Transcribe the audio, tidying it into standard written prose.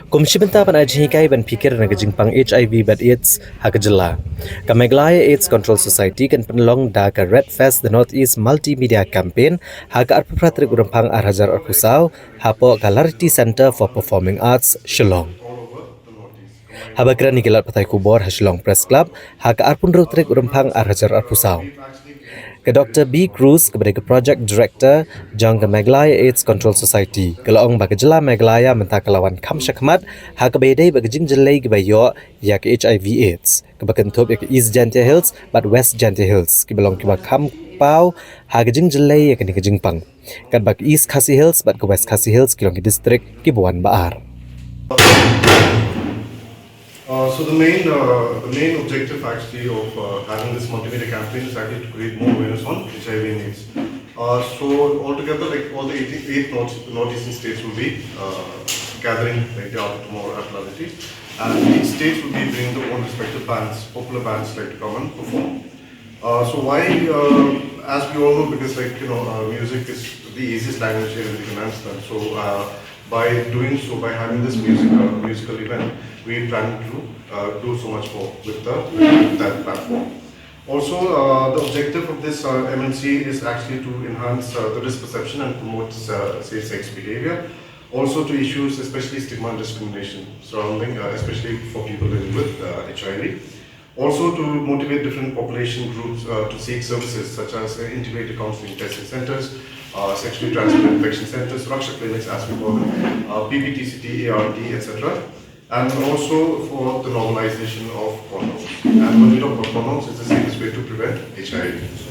Kumshibenta pan ajhikai ban pikir na gajingpang HIV but AIDS hakajala. Ka Meghalaya AIDS Control Society kan Pynlong da ka Red Fest the Northeast Multimedia campaign haka arpapratri gurumpang arhajar arpusau hapo Galarity Center for Performing Arts Shillong. Habakran nikilat patay kubor ha Shillong Press Club haka arpun rutrik gurumpang arhajar arpusau. Ke Dr. B. Cruz kepada ke Project Director Jang ke Meghalaya AIDS Control Society. Kelaong bagi jela Meghalaya mentah kelawan kam syakmat ha ke bedai bagi jing jelai ke bayo ya ke HIV AIDS. Ke bakentup ya ke East Jantia Hills but West Jantia Hills. Ke belong ke bakam pau ha ke jing jelai ya ke ni ke jing pang. Kan bagi East Khasi Hills but ke West Khasi Hills kelong ke distrik ke Buan Baar. So the main objective actually of having this multimedia campaign is actually to create more awareness on HIV and AIDS. So altogether, like all the eight northeastern states will be gathering like day after tomorrow at Lality, and each state will be bringing their own respective bands, popular bands like to come and perform. So why, as we all know, because music is the easiest language here in the understand. So by doing so, by having this musical event, we plan to do so much more with that platform. Also, the objective of this MNC is actually to enhance the risk perception and promote safe sex behavior. Also to issues, especially stigma and discrimination surrounding, especially for people living with HIV. Also to motivate different population groups to seek services such as integrated counseling testing centers, sexually transmitted infection centers, Raksha clinics as we call them, PPTCT, ART, etc. And also for the normalization of condoms. And when we talk about condoms, it's the safest way to prevent HIV.